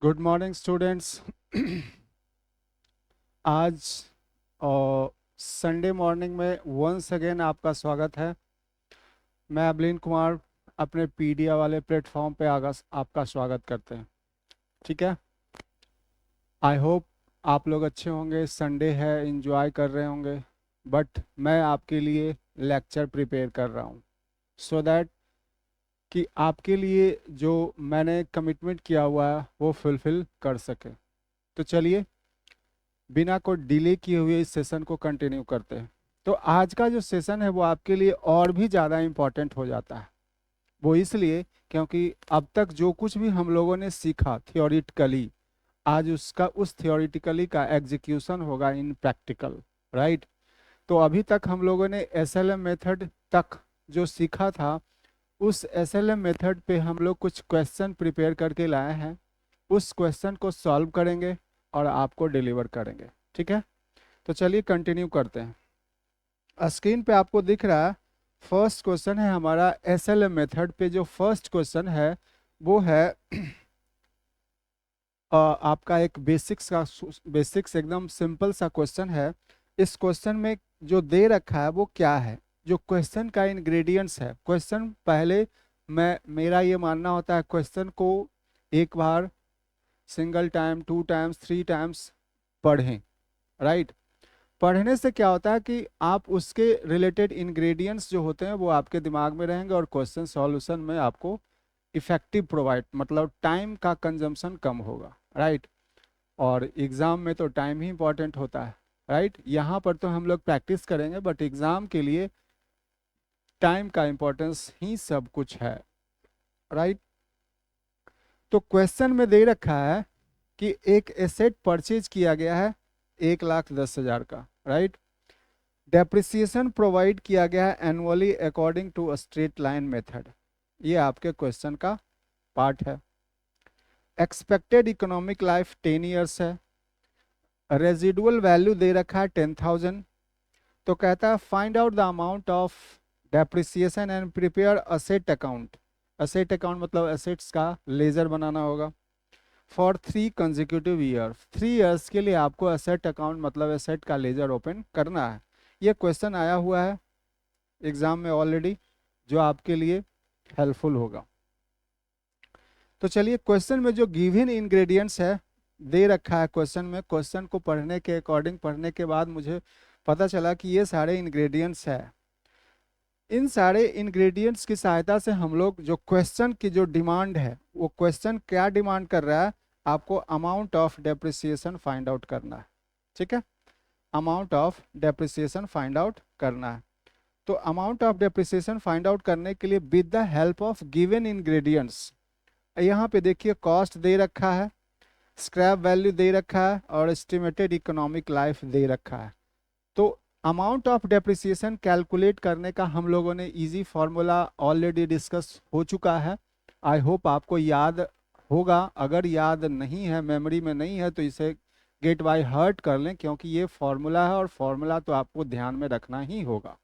Good morning students. आज Sunday morning में once again आपका स्वागत है। मैं अबलीन कुमार अपने पीडिया वाले प्लेटफॉर्म पे आपका स्वागत करते हैं। ठीक है, आई होप आप लोग अच्छे होंगे। संडे है, एंजॉय कर रहे होंगे। बट मैं आपके लिए लेक्चर प्रिपेयर कर रहा हूँ सो दैट कि आपके लिए जो मैंने कमिटमेंट किया हुआ है वो फुलफिल कर सके। तो चलिए बिना कोई डिले किए हुए इस सेशन को कंटिन्यू करते हैं। तो आज का जो सेशन है वो आपके लिए और भी ज़्यादा इम्पोर्टेंट हो जाता है। वो इसलिए क्योंकि अब तक जो कुछ भी हम लोगों ने सीखा थियोरिटिकली, आज उसका उस थियोरिटिकली का एग्जीक्यूशन होगा इन प्रैक्टिकल, राइट। तो अभी तक हम लोगों ने एसएलएम मेथड तक जो सीखा था, उस एसएलएम मेथड पे हम लोग कुछ क्वेश्चन प्रिपेयर करके लाए हैं। उस क्वेश्चन को सॉल्व करेंगे और आपको डिलीवर करेंगे। ठीक है, तो चलिए कंटिन्यू करते हैं। स्क्रीन पे आपको दिख रहा है फर्स्ट क्वेश्चन है हमारा एसएलएम मेथड पे। जो फर्स्ट क्वेश्चन है वो है आपका एक बेसिक्स एकदम सिंपल सा क्वेश्चन है। इस क्वेश्चन में जो दे रखा है वो क्या है, जो क्वेश्चन का इंग्रेडिएंट्स है। क्वेश्चन पहले मेरा ये मानना होता है क्वेश्चन को एक बार सिंगल टाइम, 2 टाइम्स, 3 टाइम्स पढ़ें, राइट। पढ़ने से क्या होता है कि आप उसके रिलेटेड इंग्रेडिएंट्स जो होते हैं वो आपके दिमाग में रहेंगे और क्वेश्चन सॉल्यूशन में आपको इफेक्टिव प्रोवाइड, मतलब टाइम का कंजम्पशन कम होगा, राइट। और एग्ज़ाम में तो टाइम ही इंपॉर्टेंट होता है, राइट। यहाँ पर तो हम लोग प्रैक्टिस करेंगे बट एग्ज़ाम के लिए टाइम का इम्पोर्टेंस ही सब कुछ है, राइट। तो क्वेश्चन में दे रखा है कि एक एसेट परचेज किया गया है 1,10,000 का, राइट। डेप्रिसिएशन प्रोवाइड किया गया है annually according to a straight line method. ये आपके क्वेश्चन का पार्ट है। एक्सपेक्टेड इकोनॉमिक लाइफ 10 ईयर्स है। रेजिडुअल वैल्यू दे रखा है 10,000। तो कहता है find out the amount of depreciation and prepare asset account. Asset account मतलब असेट्स का लेजर बनाना होगा फॉर 3 कंजिक्यूटिव ईयर। 3 ईयर्स के लिए आपको असेट अकाउंट मतलब असेट का लेजर ओपन करना है। ये क्वेश्चन आया हुआ है एग्जाम में ऑलरेडी, जो आपके लिए हेल्पफुल होगा। तो चलिए क्वेश्चन में जो गिवन इंग्रेडिएंट्स है दे रखा है क्वेश्चन में। क्वेश्चन को पढ़ने के अकॉर्डिंग पढ़ने के बाद मुझे पता चला कि ये सारे इंग्रेडिएंट्स है। इन सारे इंग्रेडिएंट्स की सहायता से हम लोग जो क्वेश्चन की जो डिमांड है, वो क्वेश्चन क्या डिमांड कर रहा है, आपको amount of depreciation find out करना है। ठीक है, amount of depreciation find out करना है। तो amount of depreciation find out करने के लिए with the help of given ingredients, यहाँ पे देखिए कॉस्ट दे रखा है, स्क्रैप वैल्यू दे रखा है और एस्टिमेटेड इकोनॉमिक लाइफ दे रखा है। तो अमाउंट ऑफ डेप्रिसिएशन कैलकुलेट करने का हम लोगों ने इजी फॉर्मूला ऑलरेडी डिस्कस हो चुका है। आई होप आपको याद होगा। अगर याद नहीं है, मेमोरी में नहीं है, तो इसे गेट बाय हार्ट कर लें, क्योंकि ये फॉर्मूला है और फॉर्मूला तो आपको ध्यान में रखना ही होगा।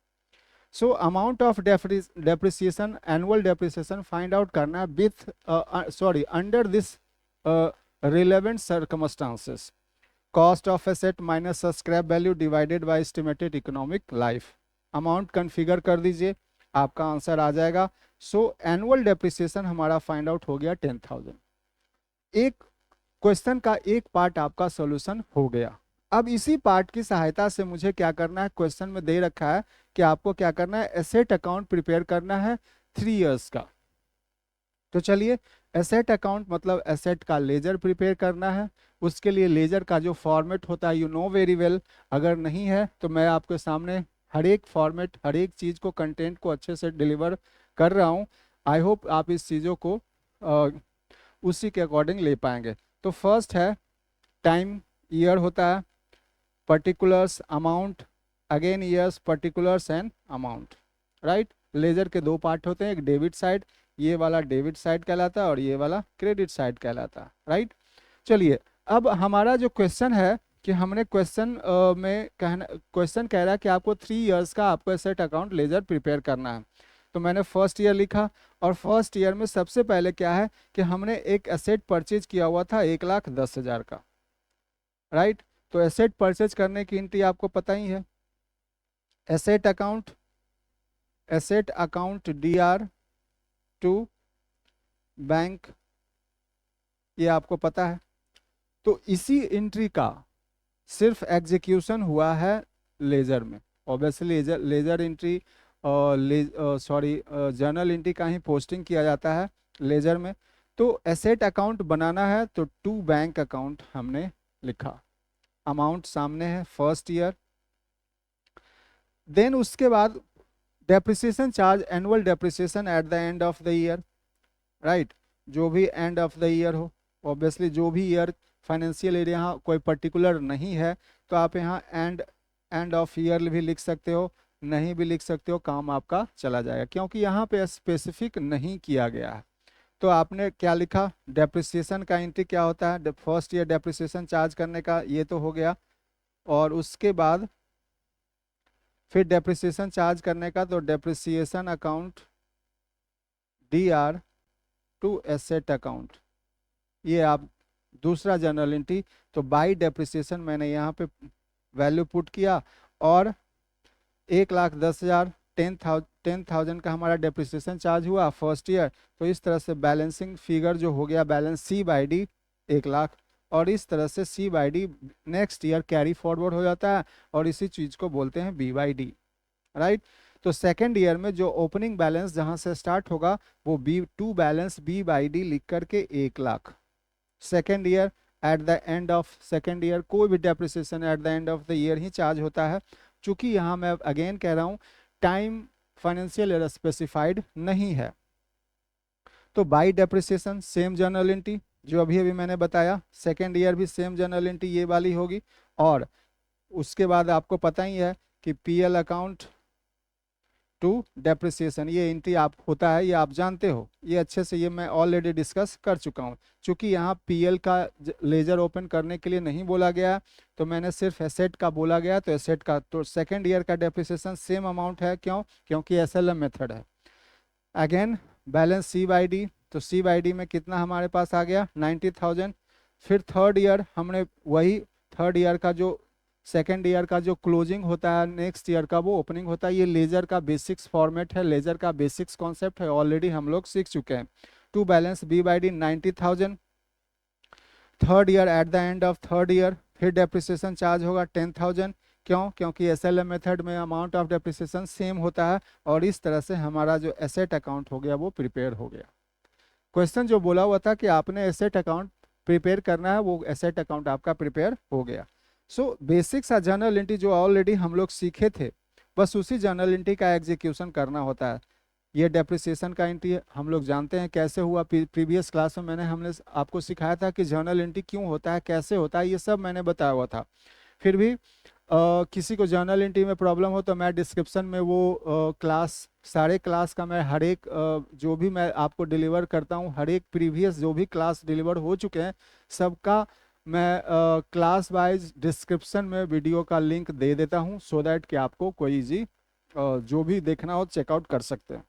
So amount of depreciation, annual depreciation find out करना with under this relevant circumstances. Cost of asset minus scrap value divided by estimated economic life. Amount configure कर दीजिए, आपका आंसर आ जाएगा। सो एनुअल डेप्रिसिएशन हमारा फाइंड आउट हो गया 10,000। एक क्वेश्चन का एक पार्ट आपका सॉल्यूशन हो गया। अब इसी पार्ट की सहायता से मुझे क्या करना है, क्वेश्चन में दे रखा है कि आपको क्या करना है, एसेट अकाउंट प्रिपेयर करना है 3 इयर्स का। तो चलिए एसेट अकाउंट मतलब एसेट का लेजर प्रिपेयर करना है। उसके लिए लेजर का जो फॉर्मेट होता है यू नो वेरी वेल। अगर नहीं है तो मैं आपके सामने हर एक फॉर्मेट, हर एक चीज़ को, कंटेंट को अच्छे से डिलीवर कर रहा हूँ। आई होप आप इस चीज़ों को उसी के अकॉर्डिंग ले पाएंगे। तो फर्स्ट है टाइम, ईयर होता है, particulars, amount, again years, particulars and amount, right. Ledger के 2 पार्ट होते हैं, एक डेबिट साइड, ये वाला डेबिट साइड कहलाता है और ये वाला क्रेडिट साइड कहलाता है, राइट। चलिए अब हमारा जो क्वेश्चन है कि हमने क्वेश्चन में कहना, क्वेश्चन कह रहा है कि आपको 3 इयर्स का आपको एसेट अकाउंट लेजर प्रिपेयर करना है। तो मैंने फर्स्ट ईयर लिखा, और फर्स्ट ईयर में सबसे पहले क्या है कि हमने एक एसेट परचेज किया हुआ था 1,10,000 का, राइट। तो एसेट परचेज करने की एंट्री आपको पता ही है, asset account, asset account DR to bank, ये आपको पता है। तो इसी एंट्री का सिर्फ एग्जीक्यूशन हुआ है लेजर में। Obviously ledger entry sorry journal entry का ही पोस्टिंग किया जाता है लेजर में। तो एसेट अकाउंट बनाना है तो टू बैंक अकाउंट हमने लिखा, अमाउंट सामने है फर्स्ट ईयर। देन उसके बाद depreciation charge, annual depreciation eight the end of the year, right. जो भी एंड ऑफ द ईयर हो, ऑब्वियसली जो भी ईयर फाइनेंशियल ईयर, यहाँ कोई पर्टिकुलर नहीं है तो आप यहाँ एंड ऑफ ईयर भी लिख सकते हो, नहीं भी लिख सकते हो, काम आपका चला जाएगा, क्योंकि यहाँ पे स्पेसिफिक नहीं किया गया है। तो आपने क्या लिखा, डेप्रिसिएशन का एंट्री क्या होता है, फर्स्ट ईयर डेप्रिसिएशन चार्ज करने का, ये तो हो गया। और उसके बाद फिर डेप्रिसिएशन चार्ज करने का, तो depreciation account DR to asset account, ये आप दूसरा जर्नल एंट्री। तो बाई डेप्रिसिएशन मैंने यहाँ पे वैल्यू पुट किया, और 1,10,000 10,000 का हमारा डेप्रिसिएशन चार्ज हुआ फर्स्ट ईयर। तो इस तरह से बैलेंसिंग फिगर जो हो गया, बैलेंस C/D 1,00,000, और इस तरह से C/D next year carry forward हो जाता है, और इसी चीज को बोलते हैं B/D, राइट। तो सेकेंड ईयर में जो ओपनिंग बैलेंस जहां से स्टार्ट होगा वो B2 बैलेंस B/D लिख करके 1,00,000। Second year at the end of second year, कोई भी depreciation eight the end of the year he charge होता है। चूंकि यहाँ मैं अगेन कह रहा हूँ टाइम फाइनेंशियल ईयर स्पेसिफाइड नहीं है, तो by depreciation same journal entry जो अभी अभी मैंने बताया, सेकेंड ईयर भी सेम जर्नल एंट्री ये वाली होगी। और उसके बाद आपको पता ही है कि PL अकाउंट टू डेप्रिसिएशन, ये एंट्री आप होता है, ये आप जानते हो, ये अच्छे से, ये मैं ऑलरेडी डिस्कस कर चुका हूँ। चूंकि यहाँ PL का लेजर ओपन करने के लिए नहीं बोला गया, तो मैंने सिर्फ एसेट का बोला गया, तो एसेट का, तो सेकेंड ईयर का डेप्रिसिएशन सेम अमाउंट है, क्यों, क्योंकि SLM मेथड है। अगेन बैलेंस C/D, तो C/D में कितना हमारे पास आ गया 90,000। फिर थर्ड ईयर हमने वही, थर्ड ईयर का जो सेकेंड ईयर का जो क्लोजिंग होता है नेक्स्ट ईयर का वो ओपनिंग होता है। ये लेजर का बेसिक्स फॉर्मेट है, लेजर का बेसिक्स कॉन्सेप्ट है, ऑलरेडी हम लोग सीख चुके हैं। To balance B/D 90,000। Third year at the end of third year फिर डेप्रिसिएशन चार्ज होगा 10,000, क्यों, क्योंकि SLM मेथड में अमाउंट ऑफ डेप्रिसिएशन सेम होता है। और इस तरह से हमारा जो एसेट अकाउंट हो गया वो प्रिपेयर हो गया। क्वेश्चन जो बोला हुआ था कि आपने एसेट अकाउंट प्रिपेयर करना है, वो एसेट अकाउंट आपका प्रिपेयर हो गया। सो बेसिक्स जर्नल एंट्री जो ऑलरेडी हम लोग सीखे थे, बस उसी जर्नल एंट्री का एग्जीक्यूशन करना होता है। ये डेप्रिसिएशन का एंट्री हम लोग जानते हैं कैसे हुआ, प्रीवियस क्लास में हमने आपको सिखाया था कि जर्नल एंट्री क्यों होता है, कैसे होता है, ये सब मैंने बताया हुआ था। फिर भी किसी को जर्नल एंट्री में प्रॉब्लम हो तो मैं डिस्क्रिप्शन में वो क्लास, सारे क्लास का मैं हर एक जो भी मैं आपको डिलीवर करता हूँ, हर एक प्रीवियस जो भी क्लास डिलीवर हो चुके हैं सबका मैं क्लास वाइज डिस्क्रिप्शन में वीडियो का लिंक दे देता हूँ, सो दैट कि आपको कोई इजी जो भी देखना हो चेकआउट कर सकते हैं।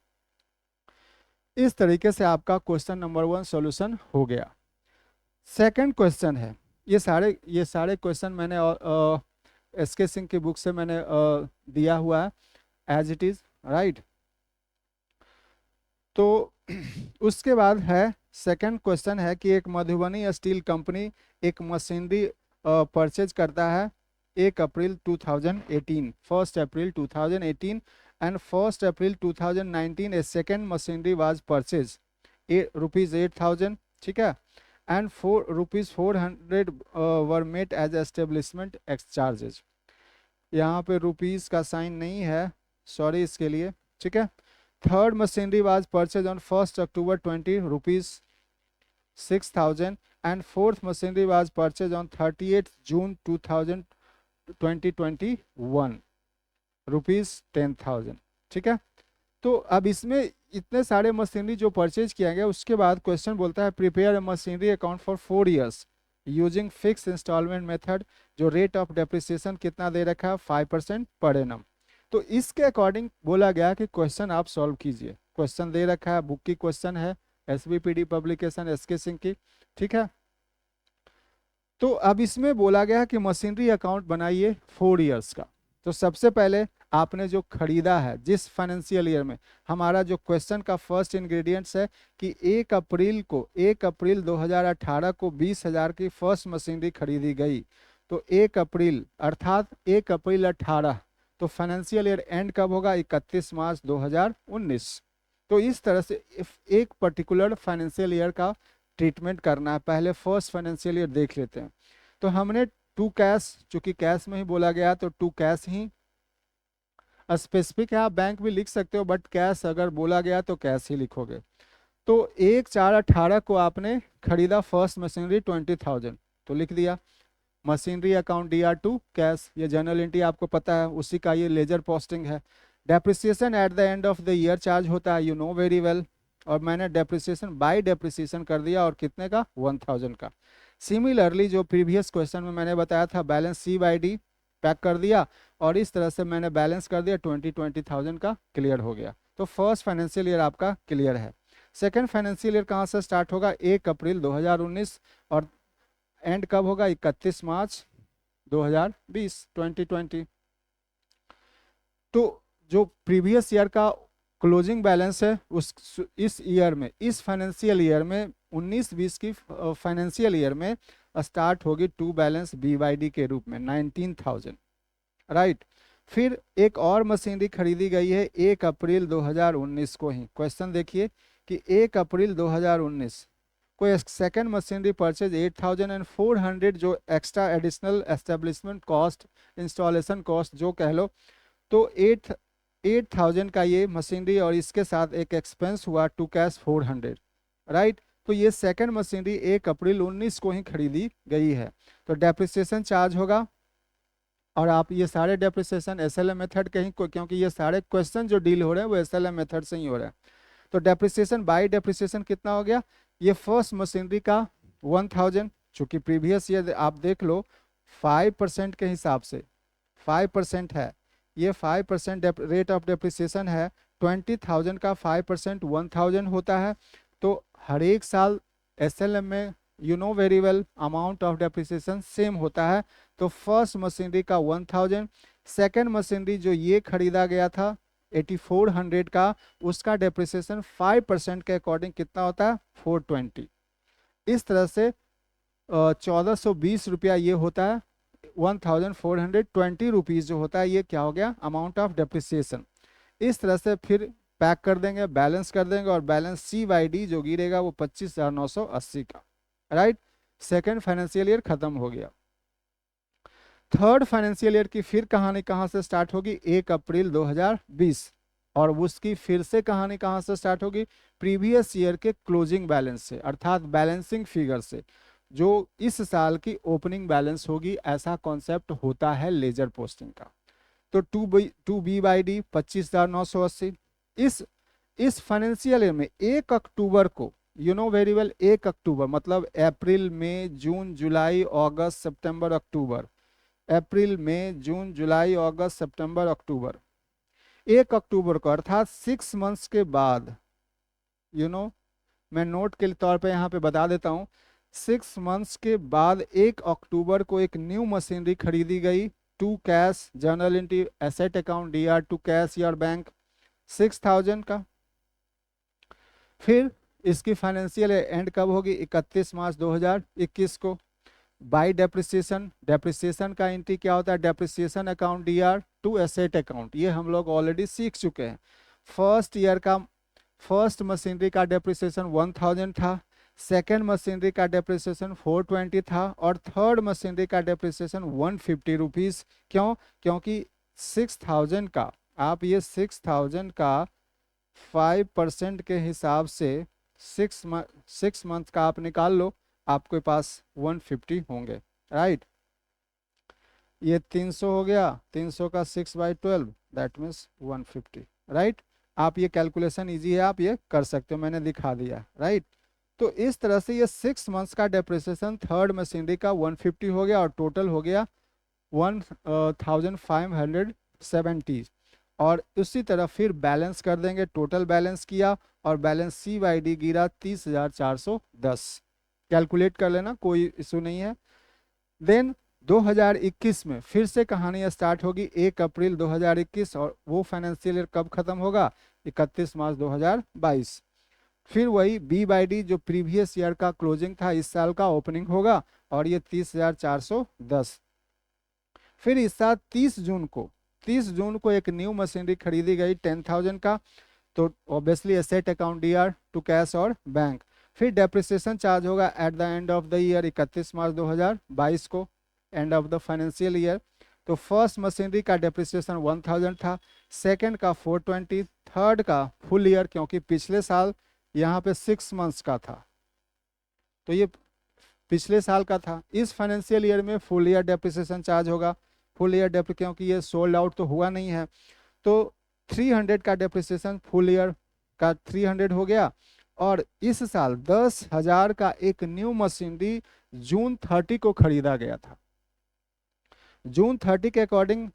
इस तरीके से आपका क्वेश्चन नंबर 1 सॉल्यूशन हो गया। सेकंड क्वेश्चन है, ये सारे क्वेश्चन मैंने SK सिंह की बुक से मैंने दिया हुआ है एज इट इज, राइट। तो उसके बाद है सेकंड क्वेश्चन है कि एक मधुबनी स्टील कंपनी एक मशीनरी परचेज करता है 1 April 2018, 1 April 2018 and 1 April 2019 a second machinery was purchase ₹8,000, ठीक है, and ₹400 were met as establishment charges. यहाँ पे रुपीस का साइन नहीं है, सॉरी इसके लिए, ठीक है। Third machinery was purchase on 1 October 20 ₹6,000 and fourth machinery was purchase on 38 जून 2021 ₹10,000, ठीक है। तो अब इसमें इतने सारे मशीनरी जो परचेज किया गया, उसके बाद क्वेश्चन बोलता है prepare a machinery account for 4 years using fix installment method, जो रेट ऑफ डेप्रिसिएशन कितना दे रखा है 5% पर एनम। तो इसके अकॉर्डिंग बोला गया कि क्वेश्चन आप सॉल्व कीजिए। क्वेश्चन दे रखा है, बुक की क्वेश्चन है, एसबीपीडी पब्लिकेशन एसके सिंह की, ठीक है। तो अब इसमें बोला गया कि मशीनरी अकाउंट बनाइए 4 इयर्स का। तो सबसे पहले आपने जो खरीदा है जिस फाइनेंशियल ईयर में, हमारा जो क्वेश्चन का फर्स्ट इंग्रेडिएंट्स है कि 1 अप्रैल 2018 को 20,000 की फर्स्ट मशीनरी खरीदी गई। तो 1 अप्रैल अर्थात 1 अप्रैल 18, तो फाइनेंशियल ईयर एंड कब होगा? 31 मार्च 2019। तो इस तरह से एक पर्टिकुलर फाइनेंशियल ईयर का ट्रीटमेंट करना है। पहले फर्स्ट फाइनेंशियल ईयर देख लेते हैं। तो हमने टू कैश, चूंकि कैश में ही बोला गया तो टू कैश ही स्पेसिफिक है, आप बैंक भी लिख सकते हो, बट कैश अगर बोला गया तो कैश ही लिखोगे। तो 1/4/18 को आपने खरीदा फर्स्ट मशीनरी 20,000, तो लिख दिया मशीनरी अकाउंट DR2 कैश। ये जनरल एंट्री आपको पता है, उसी का ये लेजर पोस्टिंग है। Depreciation eight the end of the year charge होता है, यू नो वेरी वेल, और मैंने डेप्रिसिएशन बाय डेप्रिसिएशन कर दिया, और कितने का? 1,000 का। सिमिलरली जो प्रीवियस क्वेश्चन में मैंने बताया था, बैलेंस C/D पैक कर दिया, और इस तरह से मैंने बैलेंस कर दिया, 20,000 का क्लियर हो गया। तो फर्स्ट फाइनेंशियल ईयर आपका क्लियर है। सेकेंड फाइनेंशियल ईयर कहाँ से स्टार्ट होगा? 1 अप्रैल 2019, और एंड कब होगा? 31 मार्च 2020, 2020। तो जो प्रीवियस ईयर का क्लोजिंग बैलेंस है उस इस ईयर में, इस फाइनेंशियल ईयर में 19-20 की फाइनेंशियल ईयर में स्टार्ट होगी टू बैलेंस BYD के रूप में 19,000, राइट। फिर एक और मशीनरी खरीदी गई है 1 अप्रैल 2019 को ही। क्वेश्चन देखिए कि 1 अप्रैल 2019 कोई सेकेंड मशीनरी परचेज 8,400, जो extra additional establishment cost, installation cost जो कह लो, तो 8,000 का ये मशीनरी, और इसके साथ एक एक्सपेंस हुआ टू कैश 400, राइट। तो ये सेकंड मशीनरी 1 अप्रैल 19 को ही खरीदी गई है। तो डेप्रिसिएशन चार्ज होगा, और आप ये सारे डेप्रिसिएशन SLM मेथड के ही, क्योंकि ये सारे क्वेश्चन जो डील हो रहे हैं वो SLM मेथड से ही हो रहे हैं। तो डेप्रिसिएशन बाय डेप्रिसिएशन कितना हो गया? ये फर्स्ट मशीनरी का 1,000, चूंकि प्रीवियस ईयर आप देख लो 5% के हिसाब से 5% है, ये 5% रेट ऑफ डेप्रिसिएशन है। 20,000 का 5% 1,000 होता है। तो हर एक साल SLM में you know very well amount of depreciation same होता है। तो फर्स्ट मशीनरी का 1,000, सेकेंड मशीनरी जो ये खरीदा गया था 8,400 का, उसका डेप्रिसिएशन 5% के अकॉर्डिंग कितना होता है? 420। इस तरह से 1,420 रुपया ये होता है। 1,420 रुपीज़ जो होता है ये क्या हो गया? Amount of depreciation. इस तरह से फिर पैक कर देंगे, बैलेंस कर देंगे, और बैलेंस C/D जो गिरेगा वो 25,980 का, राइट। सेकेंड फाइनेंशियल ईयर खत्म हो गया। थर्ड फाइनेंशियल ईयर की फिर कहानी कहाँ से स्टार्ट होगी? 1 अप्रैल 2020, और उसकी फिर से कहानी कहाँ से स्टार्ट होगी? प्रीवियस ईयर के क्लोजिंग बैलेंस से, अर्थात बैलेंसिंग फिगर से, जो इस साल की ओपनिंग बैलेंस होगी। ऐसा कॉन्सेप्ट होता है लेजर पोस्टिंग का। तो 2B/D 25,980। इस फाइनेंशियल ईयर में 1 अक्टूबर को, यू नो वेरी वेल, 1 अक्टूबर मतलब अप्रैल मई जून जुलाई अगस्त सितंबर अक्टूबर, अप्रैल मई जून जुलाई अगस्त सितंबर अक्टूबर, 1 अक्टूबर को अर्थात 6 मंथ्स के बाद, यू नो मैं नोट के तौर पे यहाँ पे बता देता हूँ, 6 मंथ्स के बाद 1 अक्टूबर को एक न्यू मशीनरी खरीदी गई to cash, journal entry asset account DR2 cash or bank 6,000 का। फिर इसकी फाइनेंशियल एंड कब होगी? 31 मार्च 2021 को। बाय डेप्रिसिएशन, डेप्रिसिएशन का एंट्री क्या होता है? Depreciation account DR2 asset account, ये हम लोग ऑलरेडी सीख चुके हैं। फर्स्ट ईयर का फर्स्ट मशीनरी का डेप्रिसिएशन 1,000 था, सेकेंड मशीनरी का डेप्रिसिएशन 420 था, और थर्ड मशीनरी का डेप्रिसिएशन 150 रुपीज़। क्यों? क्योंकि 6,000 का, आप ये 6,000 का 5% के हिसाब से 6 मंथ का आप निकाल लो, आपके पास 150 होंगे, राइट। ये 300 हो गया, 300 का 6/12 दैट मीन्स 150, राइट। आप ये कैलकुलेशन इजी है, आप ये कर सकते हो, मैंने दिखा दिया, राइट। तो इस तरह से ये 6 मंथ्स का डेप्रिसिएशन थर्ड मशीनरी का 150 हो गया, और टोटल हो गया 1,570। और उसी तरह फिर बैलेंस कर देंगे, टोटल बैलेंस किया और बैलेंस सी बाई डी गिरा 30,410। कैलकुलेट कर लेना, कोई इशू नहीं है। देन 2021 में फिर से कहानी स्टार्ट होगी 1 अप्रैल 2021, और वो फाइनेंशियल ईयर कब खत्म होगा? 31 मार्च 2022। फिर वही बी बाई डी जो प्रीवियस ईयर का क्लोजिंग था, इस साल का ओपनिंग होगा, और ये 30,410। फिर इस साल 30 जून को एक न्यू मशीनरी खरीदी गई 10,000 का, तो obviously asset account D R to cash और बैंक। फिर डेप्रिसिएशन चार्ज होगा at the end of the year 31 March 2022 को, end of the financial year. तो फर्स्ट मशीनरी का डेप्रिसिएशन 1000 था, सेकंड का 420, थर्ड का फुल ईयर, क्योंकि पिछले साल यहाँ पे 6 मंथ्स का था, तो ये पिछले साल का था। इस फाइनेंशियल ईयर में फुल ईयर डेप्रिसिएशन चार्ज होगा। फुल ईयर डेप्री क्योंकि ये सोल्ड आउट तो हुआ नहीं है, तो 300 का डेप्रिसिएशन फुल ईयर का 300 हो गया। और इस साल 10,000 का एक न्यू मशीनरी जून 30 को खरीदा गया था। जून 30 के अकॉर्डिंग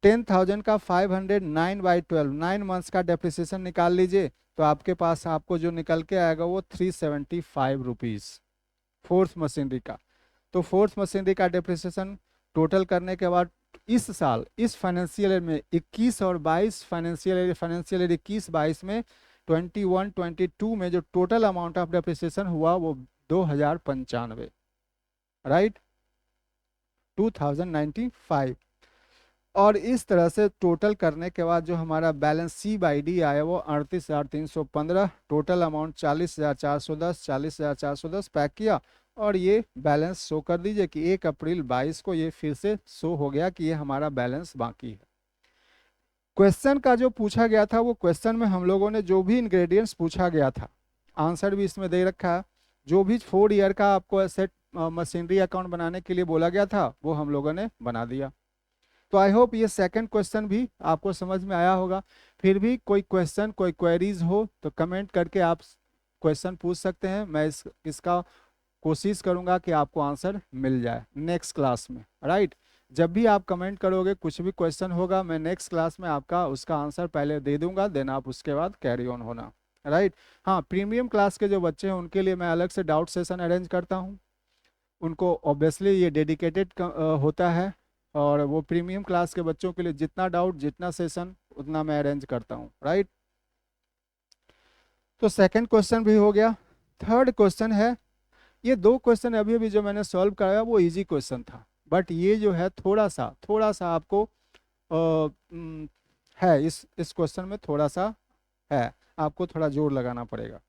10,000 का 509/12 9 मंथ्स का डेप्रिसिएशन निकाल लीजिए, तो आपके पास आपको जो निकल के आएगा वो 375 रुपीज़ फोर्थ मशीनरी का। तो फोर्थ मशीनरी का डेप्रिसिएशन टोटल करने के बाद इस साल इस फाइनेंशियल ईयर में 21 और 22 फाइनेंशियल ईयर 21-22 में 21-22 में जो टोटल अमाउंट ऑफ डेप्रिसिएशन हुआ वो 2095, राइट, 2095। और इस तरह से टोटल करने के बाद जो हमारा बैलेंस सी बाई डी आया वो 38,315, टोटल अमाउंट 40,410, 40,410 पैक किया, और ये बैलेंस शो कर दीजिए कि 1 अप्रैल 22 को ये फिर से शो हो गया कि ये हमारा बैलेंस बाकी है। क्वेश्चन का जो पूछा गया था वो क्वेश्चन में हम लोगों ने जो भी इंग्रेडिएंट्स पूछा गया था, आंसर भी इसमें दे रखा है। जो भी 4 ईयर का आपको एसेट मशीनरी अकाउंट बनाने के लिए बोला गया था वो हम लोगों ने बना दिया। तो आई होप ये सेकंड क्वेश्चन भी आपको समझ में आया होगा। फिर भी कोई क्वेश्चन कोई क्वेरीज हो तो कमेंट करके आप क्वेश्चन पूछ सकते हैं, मैं इसका कोशिश करूंगा कि आपको आंसर मिल जाए नेक्स्ट क्लास में, राइट। जब भी आप कमेंट करोगे कुछ भी क्वेश्चन होगा, मैं नेक्स्ट क्लास में आपका उसका आंसर पहले दे दूंगा, देन आप उसके बाद कैरी ऑन होना, राइट। हाँ, प्रीमियम क्लास के जो बच्चे हैं उनके लिए मैं अलग से डाउट सेशन अरेंज करता हूँ, उनको ऑब्वियसली ये डेडिकेटेड होता है, और वो प्रीमियम क्लास के बच्चों के लिए जितना डाउट जितना सेशन उतना मैं अरेंज करता हूँ, राइट। तो सेकंड क्वेश्चन भी हो गया। थर्ड क्वेश्चन है, ये 2 क्वेश्चन अभी अभी जो मैंने सॉल्व कराया वो इजी क्वेश्चन था, बट ये जो है थोड़ा सा आपको है इस क्वेश्चन में थोड़ा सा है, आपको थोड़ा जोर लगाना पड़ेगा।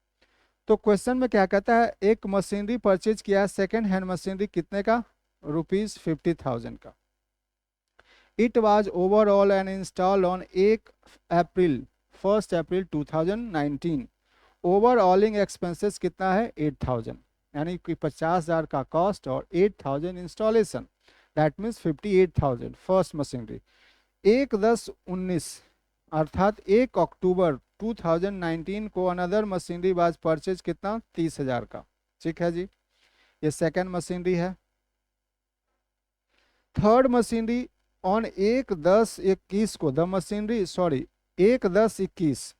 तो क्वेश्चन में क्या कहता है, एक मशीनरी परचेज किया है सेकेंड हैंड मशीनरी, कितने का? ₹50,000 का। It was overall and install on 1 April 2019। Overhauling expenses कितना है? 8,000, यानी कि 50,000 का कॉस्ट और 8,000 installation, that means 58,000 first machinery. 1/10/19 अर्थात 1 अक्टूबर 2019 को अनदर मशीनरी वाज परचेज कितना? 30,000 का, ठीक है जी, ये सेकेंड मशीनरी है। थर्ड मशीनरी ऑन 1/10/21 को the machinery 1/10/21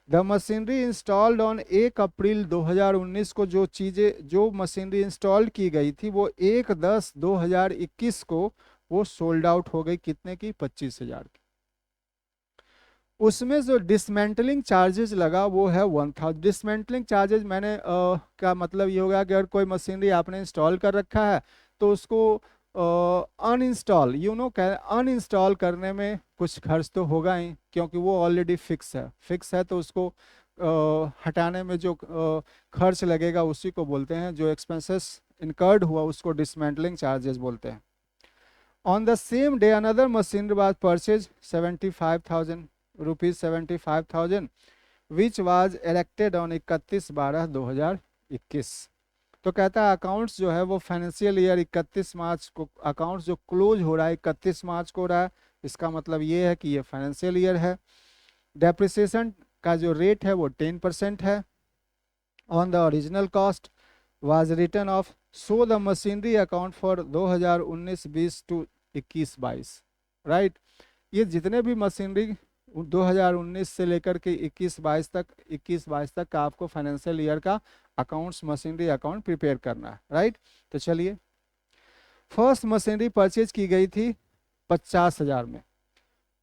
the machinery installed on 1 April 2019 को जो मशीनरी इंस्टॉल की गई थी वो 1/10/2021 को वो सोल्ड आउट हो गई, कितने की? 25,000 की। उसमें जो डिसमेंटलिंग चार्जेस लगा वो है 1,000। डिसमेंटलिंग चार्जेस मैंने का मतलब ये होगा कि अगर कोई मशीनरी आपने इंस्टॉल कर रखा है तो उसको अनइंस्टॉल अनइंस्टॉल करने में कुछ खर्च तो होगा ही, क्योंकि वो ऑलरेडी फिक्स है, तो उसको हटाने में जो खर्च लगेगा उसी को बोलते हैं, जो एक्सपेंसेस इनकर्ड हुआ उसको डिसमेंटलिंग चार्जेस बोलते हैं। On the same day another machinery was purchase 75,000 rupees 75,000 which was erected on 31/12/2021। तो कहता है अकाउंट्स जो है वो फाइनेंशियल ईयर 31 मार्च को, अकाउंट्स जो क्लोज हो रहा है 31 मार्च को हो रहा है, इसका मतलब ये है कि ये फाइनेंशियल ईयर है। डेप्रिसिएशन का जो रेट है वो 10% है on the original cost was return of so the machinery account for 2019-20 to 21-22, right. ये जितने भी मशीनरी 2019 से लेकर के 21-22 तक का आपको फाइनेंशियल ईयर का अकाउंट्स मशीनरी अकाउंट प्रिपेयर करना है, राइट। तो चलिए, फर्स्ट मशीनरी परचेज की गई थी 50,000 में,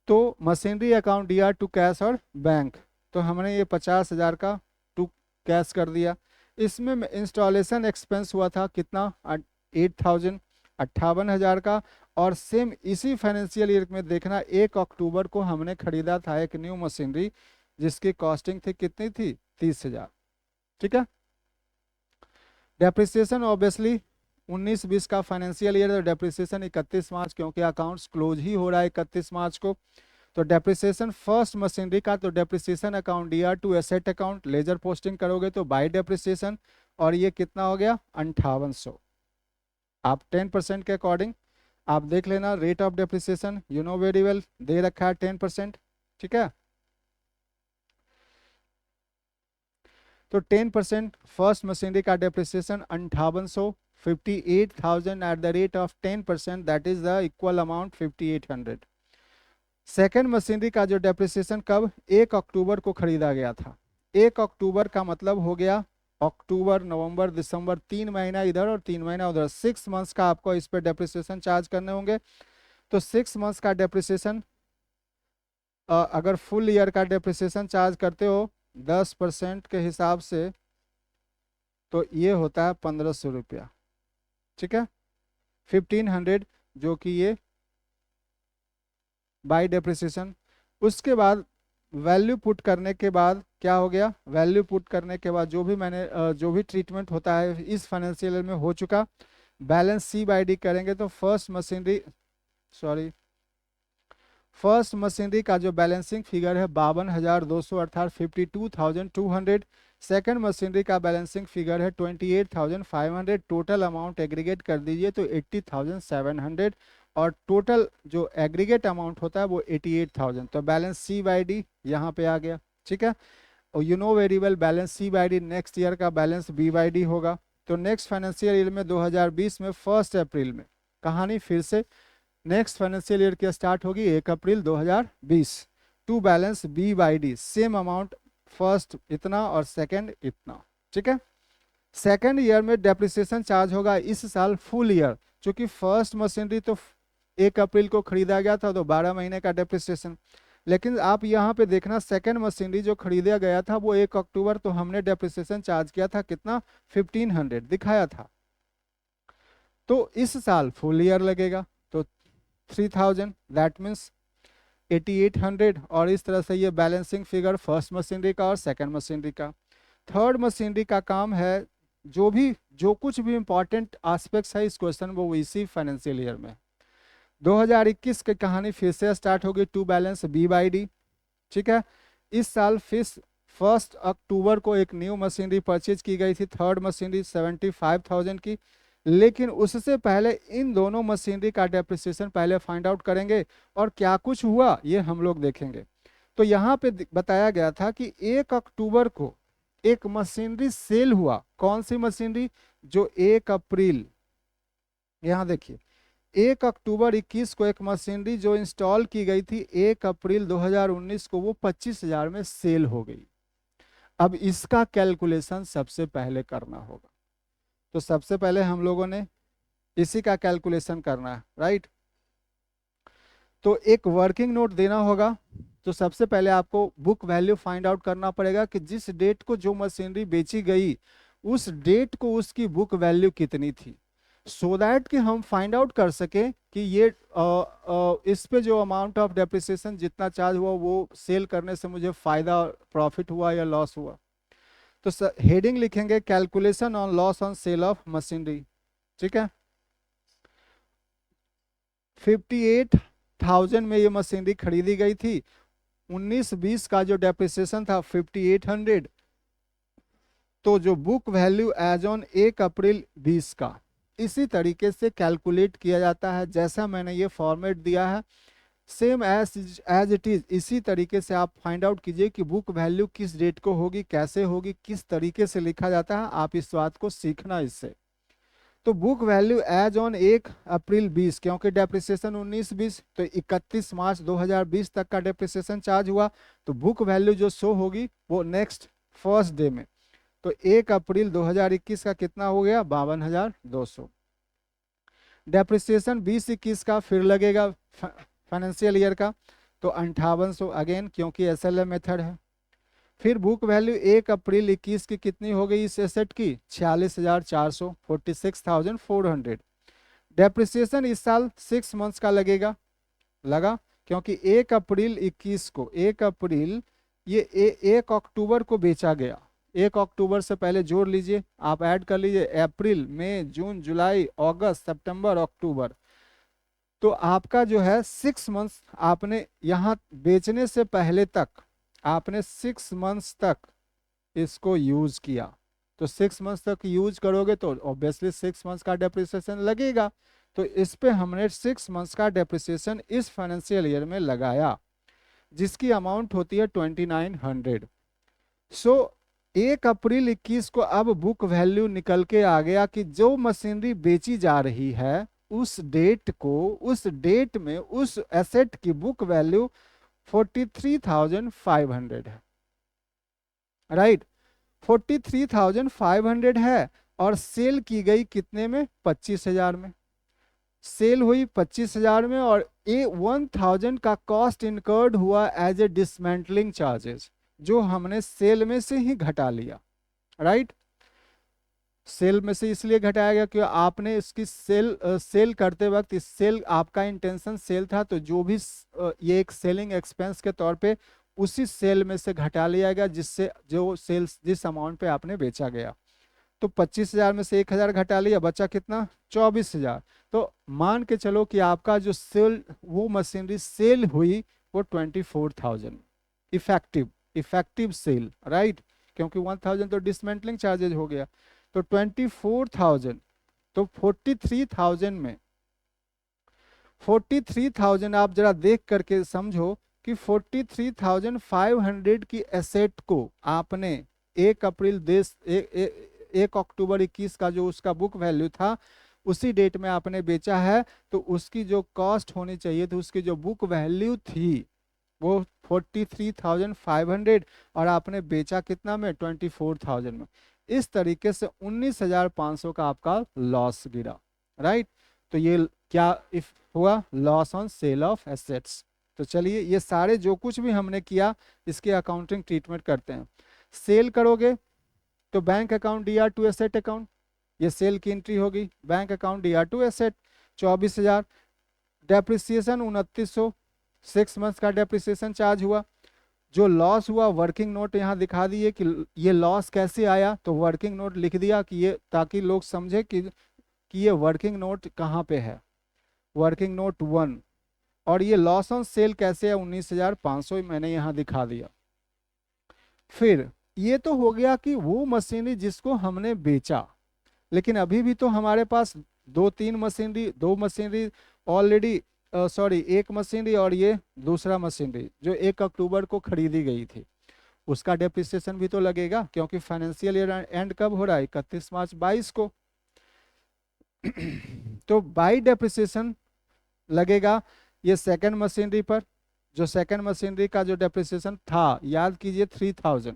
तो मशीनरी अकाउंट दिया टू कैश और बैंक, तो हमने ये 50,000 का टू कैश कर दिया। इसमें इंस्टॉलेशन एक्सपेंस हुआ था कितना, 8,000, 58,000 का। और सेम इसी फाइनेंशियल ईयर में देखना, 1 अक्टूबर को हमने खरीदा था एक न्यू मशीनरी जिसकी कॉस्टिंग थी कितनी थी, 30,000, ठीक है। डेप्रिसिएशन ऑब्वियसली 19-20 का फाइनेंशियल ईयर, तो डेप्रिसिएशन 31 मार्च, क्योंकि अकाउंट्स क्लोज ही हो रहा है 31 मार्च को। तो डेप्रिसिएशन फर्स्ट मशीनरी का, तो डेप्रिसिएशन अकाउंट दिया to asset account, ledger posting करोगे तो बाय डेप्रिसिएशन, और ये कितना हो गया 5800। आप 10% के अकॉर्डिंग आप देख लेना, rate of depreciation you know very well they रखा है 10%, ठीक है। तो 10% फर्स्ट मशीनरी का depreciation 5800, 58,000 at the rate of 10%, that is the equal amount 5800। Second machinery का जो डेप्रिसिएशन कब, 1 अक्टूबर को खरीदा गया था। 1 अक्टूबर का मतलब हो गया अक्टूबर, नवंबर, दिसंबर, 3 महीना इधर और 3 महीना उधर, 6 मंथ्स का आपको इस पर डेप्रिसिएशन चार्ज करने होंगे। तो 6 मंथ्स का डेप्रिसिएशन, अगर फुल ईयर का डेप्रिसिएशन चार्ज करते हो 10% के हिसाब से, तो ये होता है 1,500 रुपया, ठीक है, 1,500, जो कि ये बाय डेप्रिसिएशन। उसके बाद वैल्यू पुट करने के बाद क्या हो गया, वैल्यू पुट करने के बाद जो भी मैंने जो भी ट्रीटमेंट होता है इस फाइनेंशियल ईयर में हो चुका, बैलेंस सी बाई डी करेंगे तो फर्स्ट मशीनरी का जो बैलेंसिंग फिगर है 52,200 अर्थात 52,200। सेकंड मशीनरी का बैलेंसिंग फिगर है 28,500। टोटल अमाउंट एग्रीगेट कर दीजिए तो 80,700, और टोटल जो एग्रीगेट अमाउंट होता है वो 88,000। तो बैलेंस सी बाई डी यहाँ पे आ गया, ठीक है। और you know very well balance C by D next year का बैलेंस बी बाई डी होगा। तो नेक्स्ट फाइनेंशियल ईयर में 2020 में 1 अप्रैल में कहानी फिर से नेक्स्ट फाइनेंशियल ईयर की स्टार्ट होगी 1 April 2020। To balance B by D same amount, first इतना और सेकंड इतना, ठीक है। सेकंड ईयर में डेप्रिसिएशन चार्ज होगा इस साल फुल ईयर, क्योंकि फर्स्ट मशीनरी तो 1 अप्रैल को खरीदा गया था तो 12 महीने का डेप्रिसिएशन। लेकिन आप यहाँ पे देखना, सेकंड मशीनरी जो खरीदा गया था वो 1 अक्टूबर, तो हमने डेप्रिसिएशन चार्ज किया था कितना, 1,500 दिखाया था। तो इस साल फुल ईयर लगेगा तो 3,000, दैट मीन्स 8,800। और इस तरह से ये बैलेंसिंग फिगर फर्स्ट मशीनरी का और सेकंड मशीनरी का। थर्ड मशीनरी का काम है जो कुछ भी इंपॉर्टेंट एस्पेक्ट्स है इस क्वेश्चन वो इसी फाइनेंशियल ईयर में। 2021 की कहानी फिर से स्टार्ट होगी to balance B by D, ठीक है। इस साल फिर 1 अक्टूबर को एक न्यू मशीनरी परचेज की गई थी, थर्ड मशीनरी 75,000 की। लेकिन उससे पहले इन दोनों मशीनरी का डेप्रिसिएशन पहले फाइंड आउट करेंगे और क्या कुछ हुआ ये हम लोग देखेंगे। तो यहाँ पे बताया गया था कि 1 अक्टूबर को एक मशीनरी सेल हुआ। कौन सी मशीनरी, जो 1 अप्रैल, यहाँ देखिए 1 अक्टूबर 21 को एक मशीनरी जो इंस्टॉल की गई थी 1 अप्रैल 2019 को वो 25,000 में सेल हो गई। अब इसका कैलकुलेशन सबसे पहले करना होगा, तो सबसे पहले हम लोगों ने इसी का कैलकुलेशन करना है, राइट। तो एक वर्किंग नोट देना होगा। तो सबसे पहले आपको बुक वैल्यू फाइंड आउट करना पड़ेगा कि जिस डेट को जो मशीनरी बेची गई उस डेट को उसकी बुक वैल्यू कितनी थी, सो दैट कि हम फाइंड आउट कर सके कि ये इस पे जो अमाउंट ऑफ डेप्रिसिएशन जितना चार्ज हुआ वो सेल करने से मुझे फायदा प्रॉफिट हुआ या लॉस हुआ। तो हेडिंग लिखेंगे calculation on loss on sale of machinery, ठीक है। 58,000 में ये मशीनरी खरीदी गई थी। 19-20 का जो डेप्रिसिएशन था 5800। तो जो बुक वैल्यू एज ऑन 1 अप्रैल 20 का इसी तरीके से कैलकुलेट किया जाता है, जैसा मैंने ये फॉर्मेट दिया है सेम एज इट इज इसी तरीके से आप फाइंड आउट कीजिए कि बुक वैल्यू किस डेट को होगी, कैसे होगी, किस तरीके से लिखा जाता है। आप इस बात को सीखना इससे। तो बुक वैल्यू एज ऑन 1 अप्रैल 20, क्योंकि डेप्रिसिएशन 19-20, तो 31 मार्च 2020 तक का डेप्रिसिएशन चार्ज हुआ, तो बुक वैल्यू जो शो होगी वो नेक्स्ट फर्स्ट डे में। तो 1 अप्रैल 2021 का कितना हो गया, 52,200। डेप्रिसिएशन 20-21 का फिर लगेगा फाइनेंशियल ईयर का, तो 5800 अगेन, क्योंकि एसएलए मेथड है। फिर बुक वैल्यू 1 अप्रैल 21 की कितनी हो गई इस एसेट की, 46,400, 46,400। डेप्रिसिएशन इस साल 6 मंथ्स का लगेगा, लगा, क्योंकि 1 अप्रैल 21 को, 1 अप्रैल ये 1 अक्टूबर को बेचा गया। 1 अक्टूबर से पहले जोड़ लीजिए, आप ऐड कर लीजिए, अप्रैल मई जून जुलाई अगस्त सितंबर अक्टूबर, तो आपका जो है 6 मंथ्स आपने यहाँ बेचने से पहले तक आपने 6 मंथ्स तक इसको यूज किया। तो 6 मंथ्स तक यूज करोगे तो ऑब्वियसली 6 मंथ्स का डेप्रिसिएशन लगेगा। तो इस पे हमने 6 मंथ्स का डेप्रिसिएशन इस फाइनेंशियल ईयर में लगाया, जिसकी अमाउंट होती है 2900। सो 1 अप्रैल 21 को अब बुक वैल्यू निकल के आ गया कि जो मशीनरी बेची जा रही है उस डेट में उस एसेट की बुक वैल्यू 43,500 है, राइट। 43,500 है और सेल की गई कितने में, 25,000 में। सेल हुई 25,000 में, और 1,000 का कॉस्ट इनकर्ड हुआ एज ए डिसमेंटलिंग चार्जेस, जो हमने सेल में से ही घटा लिया, राइट। सेल में से इसलिए घटाया गया कि आपने इसकी सेल करते वक्त इस सेल आपका इंटेंशन सेल था, तो जो भी ये एक सेलिंग एक्सपेंस के तौर पे उसी सेल में से घटा लिया गया, जिससे जो सेल्स जिस अमाउंट पे आपने बेचा गया। तो 25,000 में से 1,000 घटा लिया, बचा कितना, 24,000। तो मान के चलो कि आपका जो सेल वो मशीनरी सेल हुई वो 24,000 इफेक्टिव सेल, राइट, क्योंकि 1,000 तो डिसमेंटलिंग चार्जेज हो गया। तो 24,000, तो 43,000 में 43,000 आप जरा देख करके समझो कि 43,500 की एसेट को आपने 1 अक्टूबर 21 का जो उसका बुक वैल्यू था उसी डेट में आपने बेचा है, तो उसकी जो कॉस्ट होनी चाहिए थी, उसकी जो बुक वैल्यू थी वो 43,500, और आपने बेचा कितना में, 24,000 में। इस तरीके से 19,500 का आपका लॉस गिरा, राइट। तो ये क्या इफ हुआ, loss on sale of assets. तो चलिए ये सारे जो कुछ भी हमने किया इसके अकाउंटिंग ट्रीटमेंट करते हैं। सेल करोगे तो bank account DR to asset account, ये सेल की एंट्री होगी, bank account DR to asset 24,000। Depreciation 2,900, 6 months का डेप्रिसिएशन चार्ज हुआ। जो लॉस हुआ वर्किंग नोट यहाँ दिखा दिए कि ये लॉस कैसे आया, तो वर्किंग नोट लिख दिया कि ये, ताकि लोग समझे कि ये वर्किंग नोट कहाँ पे है, वर्किंग नोट 1। और ये लॉस ऑन सेल कैसे है, 19,500 मैंने यहाँ दिखा दिया। फिर ये तो हो गया कि वो मशीनरी जिसको हमने बेचा, लेकिन अभी भी तो हमारे पास दो मशीनरी ऑलरेडी, सॉरी एक मशीनरी और ये दूसरा मशीनरी जो 1 अक्टूबर को खरीदी गई थी, उसका डेप्रिसिएशन भी तो लगेगा, क्योंकि फाइनेंशियल ईयर एंड कब हो रहा है, 31 मार्च 2022 को। तो बाई डेप्रिसिएशन लगेगा ये सेकंड मशीनरी पर, जो सेकंड मशीनरी का जो डेप्रिसिएशन था याद कीजिए 3,000।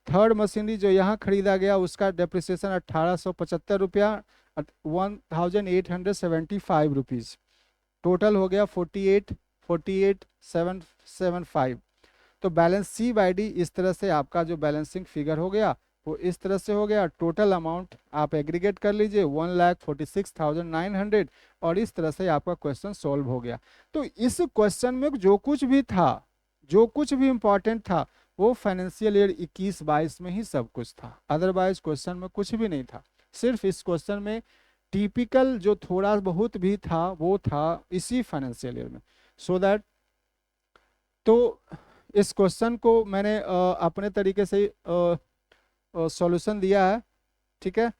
थर्ड मशीनरी जो यहाँ खरीदा गया उसका डेप्रिसिएशन 1,875 रुपया, 1,875 रुपीज़, टोटल हो गया 48,775। तो बैलेंस सी बाई डी इस तरह से आपका जो बैलेंसिंग फिगर हो गया वो इस तरह से हो गया। टोटल अमाउंट आप एग्रीगेट कर लीजिए 1,46,900, और इस तरह से आपका क्वेश्चन सॉल्व हो गया। तो इस क्वेश्चन में जो कुछ भी था, जो कुछ भी इंपॉर्टेंट था, वो फाइनेंशियल ईयर 21-22 में ही सब कुछ था, अदरवाइज क्वेश्चन में कुछ भी नहीं था। सिर्फ इस क्वेश्चन में टिपिकल जो थोड़ा बहुत भी था वो था इसी फाइनेंशियल ईयर में। सो दैट, तो इस क्वेश्चन को मैंने अपने तरीके से सॉल्यूशन दिया है, ठीक है।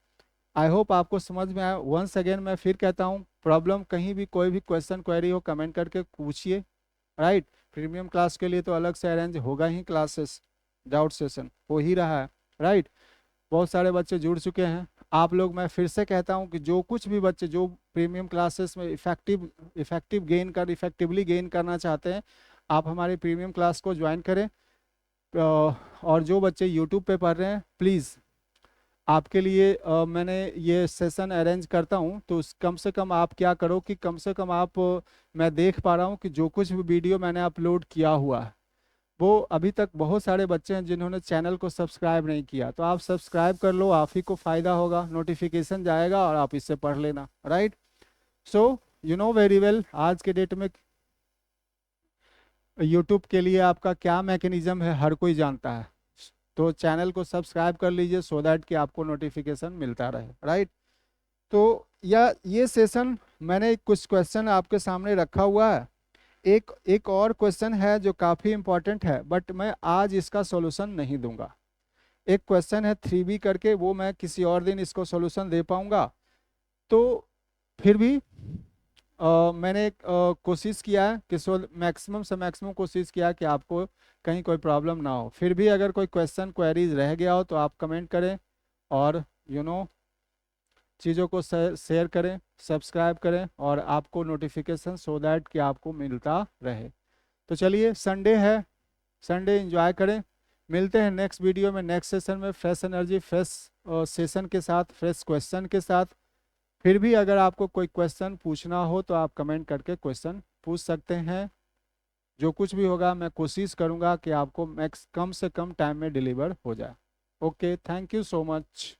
आई होप आपको समझ में आया। वंस अगेन मैं फिर कहता हूँ, प्रॉब्लम कहीं भी कोई भी क्वेश्चन क्वेरी हो कमेंट करके पूछिए, राइट। प्रीमियम क्लास के लिए तो अलग से अरेंज होगा ही, क्लासेस डाउट सेशन हो ही रहा है, राइट। बहुत सारे बच्चे जुड़ चुके हैं, आप लोग, मैं फिर से कहता हूं कि जो कुछ भी बच्चे जो प्रीमियम क्लासेस में इफेक्टिवली गेन करना चाहते हैं, आप हमारे प्रीमियम क्लास को ज्वाइन करें। और जो बच्चे यूट्यूब पे पढ़ रहे हैं, प्लीज़ आपके लिए मैंने ये सेशन अरेंज करता हूँ, तो कम से कम आप क्या करो कि कम से कम आप मैं देख पा रहा हूँ कि जो कुछ भी वीडियो मैंने अपलोड किया हुआ है, वो अभी तक बहुत सारे बच्चे हैं जिन्होंने चैनल को सब्सक्राइब नहीं किया। तो आप सब्सक्राइब कर लो, आप ही को फ़ायदा होगा, नोटिफिकेशन जाएगा और आप इससे पढ़ लेना, right. So you know very well, आज के डेट में यूट्यूब के लिए आपका क्या मैकेनिज्म है हर कोई जानता है। तो चैनल को सब्सक्राइब कर लीजिए सो दैट कि आपको नोटिफिकेशन मिलता रहे, राइट। तो या ये सेशन मैंने कुछ क्वेश्चन आपके सामने रखा हुआ है। एक एक और क्वेश्चन है जो काफ़ी इंपॉर्टेंट है, बट मैं आज इसका सॉल्यूशन नहीं दूंगा। एक क्वेश्चन है 3B करके, वो मैं किसी और दिन इसको सॉल्यूशन दे पाऊंगा। तो फिर भी मैंने कोशिश किया है कि मैक्सिमम से मैक्सिमम कोशिश किया कि आपको कहीं कोई प्रॉब्लम ना हो। फिर भी अगर कोई क्वेश्चन क्वेरीज रह गया हो तो आप कमेंट करें और चीज़ों को शेयर करें, सब्सक्राइब करें और आपको नोटिफिकेशन सो दैट कि आपको मिलता रहे। तो चलिए, संडे है, संडे एंजॉय करें। मिलते हैं नेक्स्ट वीडियो में, नेक्स्ट सेशन में, फ्रेश एनर्जी, फ्रेश सेशन के साथ, फ्रेश क्वेश्चन के साथ। फिर भी अगर आपको कोई क्वेश्चन पूछना हो तो आप कमेंट करके क्वेश्चन पूछ सकते हैं। जो कुछ भी होगा मैं कोशिश करूंगा कि आपको कम से कम टाइम में डिलीवर हो जाए। Okay, thank you so much.